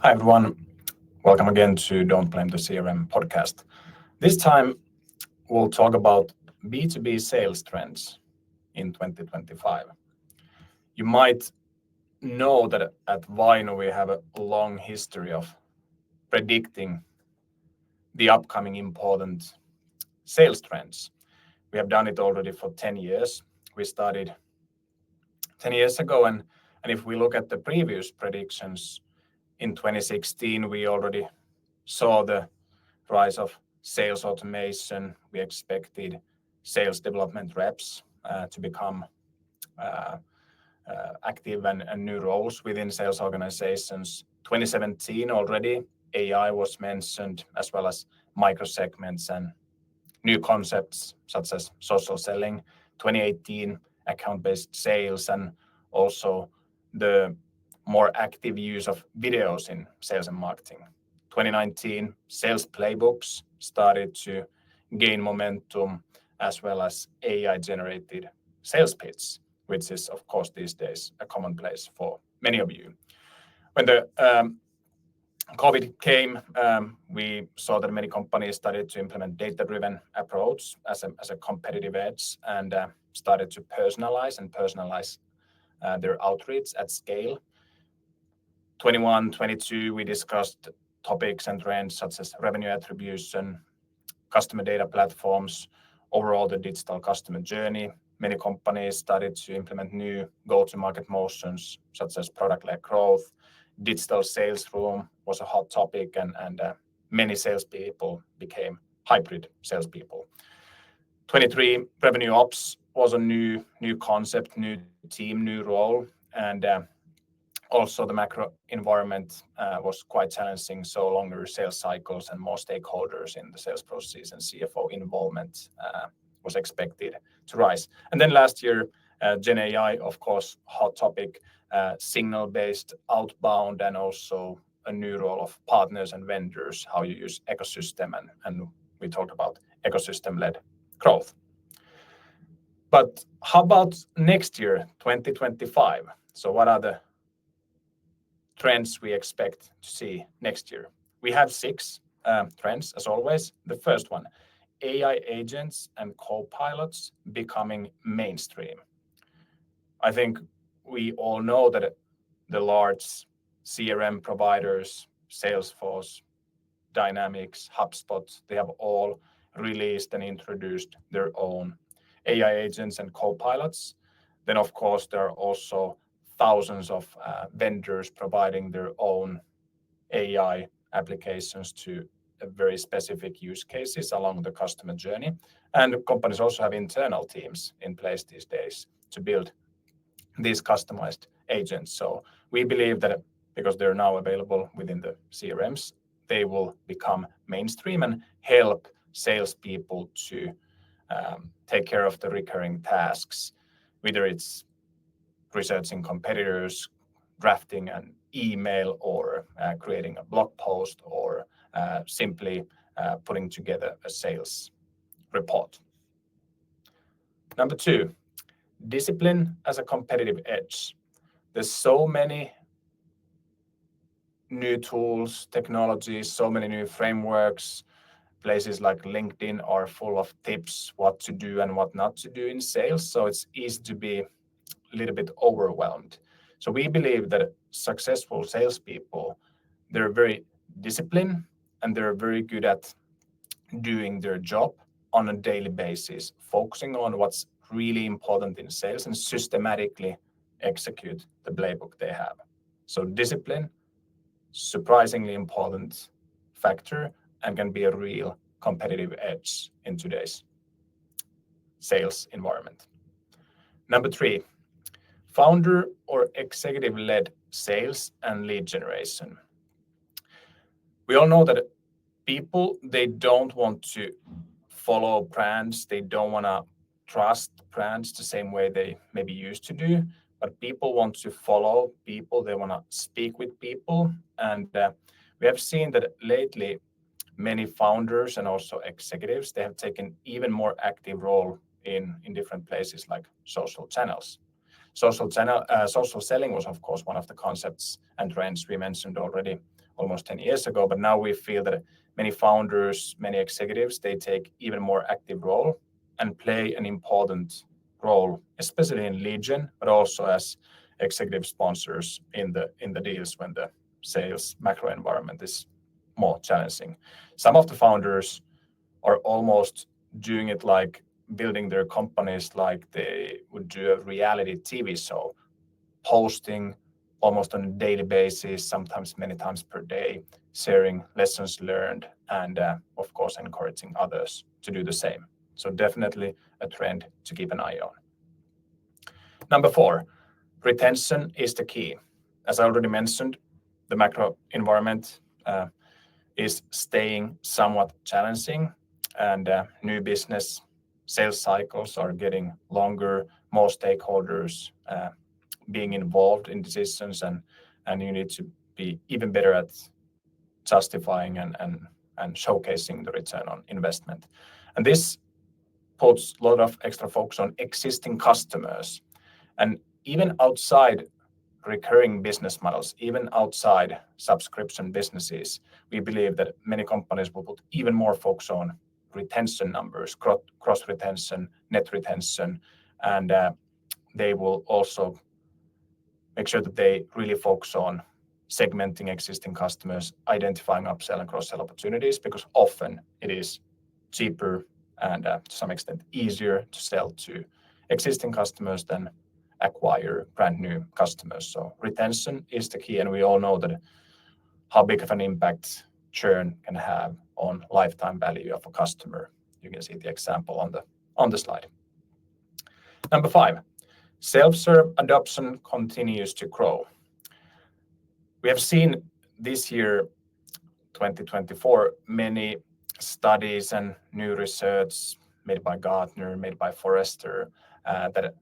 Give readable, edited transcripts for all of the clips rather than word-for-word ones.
Hi everyone, welcome again to Don't Blame the CRM podcast. This time we'll talk about B2B sales trends in 2025. You might know that at Vino we have a long history of predicting the upcoming important sales trends. We have done it already for 10 years. We started 10 years ago, and if we look at the previous predictions, in 2016 we already saw the rise of sales automation. We expected sales development reps to become active and new roles within sales organizations. 2017 already, AI was mentioned, as well as microsegments and new concepts such as social selling. 2018, account-based sales, and also the more active use of videos in sales and marketing. 2019, sales playbooks started to gain momentum, as well as AI-generated sales pitch, which is, of course, these days a commonplace for many of you. When the COVID came, we saw that many companies started to implement data-driven approach as a competitive edge, and started to personalize their outreach at scale. 21, 22, we discussed topics and trends such as revenue attribution, customer data platforms, overall the digital customer journey. Many companies started to implement new go-to-market motions such as product-led growth. Digital sales room was a hot topic, and many salespeople became hybrid salespeople. 23, revenue ops was a new concept, new team, new role, and also the macro environment was quite challenging, so longer sales cycles and more stakeholders in the sales process and CFO involvement was expected to rise. And then last year, Gen AI, of course, hot topic, signal-based outbound, and also a new role of partners and vendors, how you use ecosystem, and we talked about ecosystem-led growth. But how about next year, 2025? So what are the trends we expect to see next year? We have 6 trends, as always. The first one, AI agents and co-pilots becoming mainstream. I think we all know that the large CRM providers, Salesforce, Dynamics, HubSpot, they have all released and introduced their own AI agents and co-pilots. Then, of course, there are also thousands of vendors providing their own AI applications to very specific use cases along the customer journey. And companies also have internal teams in place these days to build these customized agents. So we believe that because they're now available within the CRMs, they will become mainstream and help salespeople to take care of the recurring tasks, whether it's researching competitors, drafting an email, or creating a blog post, or simply putting together a sales report. Number 2, discipline as a competitive edge. There's so many new tools, technologies, so many new frameworks. Places like LinkedIn are full of tips what to do and what not to do in sales, so it's easy to be a little bit overwhelmed. So we believe that successful salespeople, they're very disciplined and they're very good at doing their job on a daily basis, focusing on what's really important in sales and systematically execute the playbook they have. So discipline, surprisingly important factor, and can be a real competitive edge in today's sales environment. Number 3, founder or executive-led sales and lead generation. We all know that people, they don't want to follow brands. They don't want to trust brands the same way they maybe used to do, but people want to follow people. They want to speak with people. And we have seen that lately, many founders and also executives, they have taken even more active role in different places like social channels. Social selling was, of course, one of the concepts and trends we mentioned already almost 10 years ago, but now we feel that many founders, many executives, they take even more active role and play an important role, especially in lead gen, but also as executive sponsors in the deals when the sales macro environment is more challenging. Some of the founders are almost doing it like building their companies like they would do a reality TV show, posting almost on a daily basis, sometimes many times per day, sharing lessons learned, and of course encouraging others to do the same. So definitely a trend to keep an eye on. Number 4, retention is the key. As I already mentioned, the macro environment is staying somewhat challenging, and new business sales cycles are getting longer, more stakeholders being involved in decisions, and you need to be even better at justifying and showcasing the return on investment. And this puts a lot of extra focus on existing customers. And even outside recurring business models, even outside subscription businesses, we believe that many companies will put even more focus on retention numbers, cross retention, net retention, and they will also make sure that they really focus on segmenting existing customers, identifying upsell and cross-sell opportunities, because often it is cheaper and to some extent easier to sell to existing customers than acquire brand new customers. So retention is the key, and we all know that how big of an impact churn can have on lifetime value of a customer. You can see the example on the slide. Number 5, self-serve adoption continues to grow. We have seen this year, 2024, many studies and new research made by Gartner, made by Forrester, that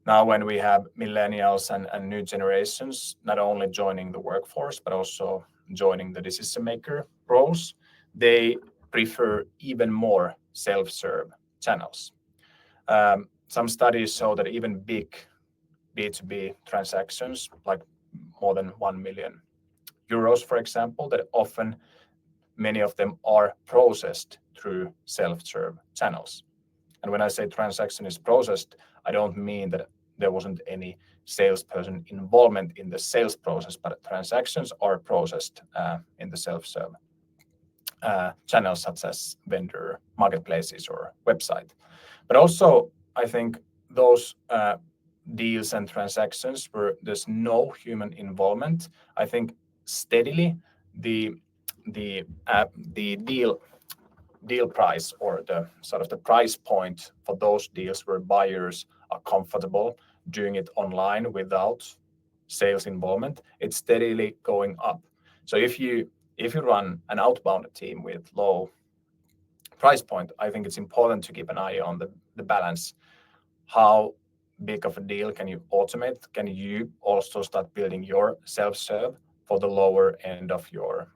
now when we have millennials and new generations not only joining the workforce, but also joining the decision maker roles, they prefer even more self-serve channels. Some studies show that even big B2B transactions, like more than 1 million euros, for example, that often many of them are processed through self-serve channels. And when I say transaction is processed, I don't mean that there wasn't any salesperson involvement in the sales process, but transactions are processed in the self-serve channels such as vendor marketplaces or website. But also, I think those deals and transactions where there's no human involvement, I think steadily the deal price, or the sort of the price point for those deals where buyers are comfortable doing it online without sales involvement, it's steadily going up. So if you run an outbound team with low price point, I think it's important to keep an eye on the balance. How big of a deal can you automate? Can you also start building your self-serve for the lower end of your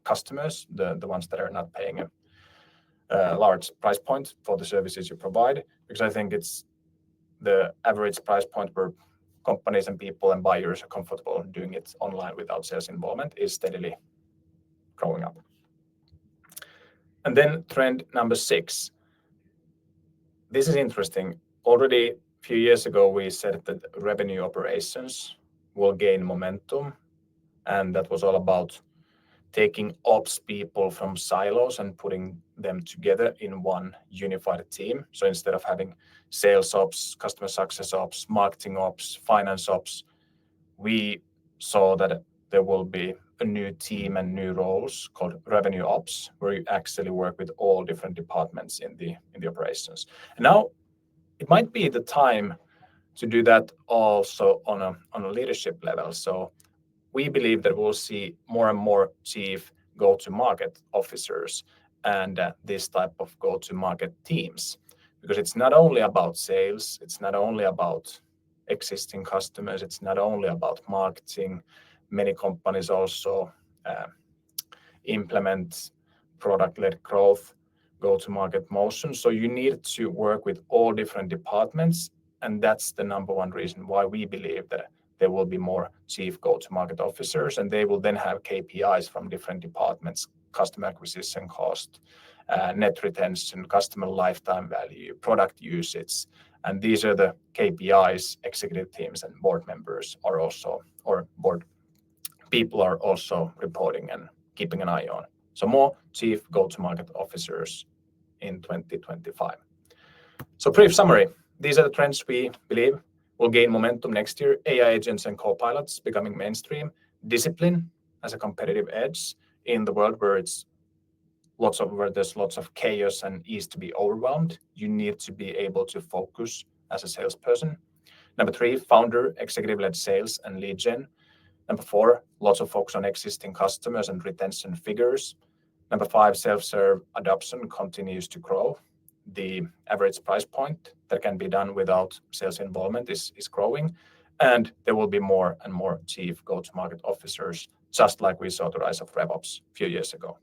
customers, the ones that are not paying a large price point for the services you provide? Because I think it's the average price point where companies and people and buyers are comfortable doing it online without sales involvement is steadily growing up. And then trend number 6. This is interesting. Already a few years ago, we said that revenue operations will gain momentum, and that was all about taking ops people from silos and putting them together in one unified team. So instead of having sales ops, customer success ops, marketing ops, finance ops, we saw that there will be a new team and new roles called revenue ops, where you actually work with all different departments in the operations. And now it might be the time to do that also on a leadership level. So we believe that we'll see more and more chief go-to-market officers and this type of go-to-market teams, because it's not only about sales, it's not only about existing customers, it's not only about marketing. Many companies also implement product-led growth, go-to-market motion. So you need to work with all different departments, and that's the number one reason why we believe that there will be more chief go-to-market officers, and they will then have KPIs from different departments: customer acquisition cost, net retention, customer lifetime value, product usage. And these are the KPIs executive teams and board members are also, or board people are also reporting and keeping an eye on. So more chief go-to-market officers in 2025. So brief summary. These are the trends we believe will gain momentum next year. AI agents and co-pilots becoming mainstream. Discipline as a competitive edge in the world where there's lots of chaos and ease to be overwhelmed. You need to be able to focus as a salesperson. Number 3, founder, executive-led sales and lead gen. Number 4, lots of focus on existing customers and retention figures. Number 5, self-serve adoption continues to grow. The average price point that can be done without sales involvement is growing. And there will be more and more chief go-to-market officers, just like we saw the rise of RevOps a few years ago.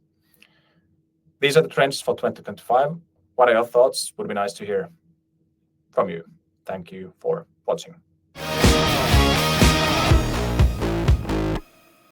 These are the trends for 2025. What are your thoughts? Would be nice to hear from you. Thank you for watching.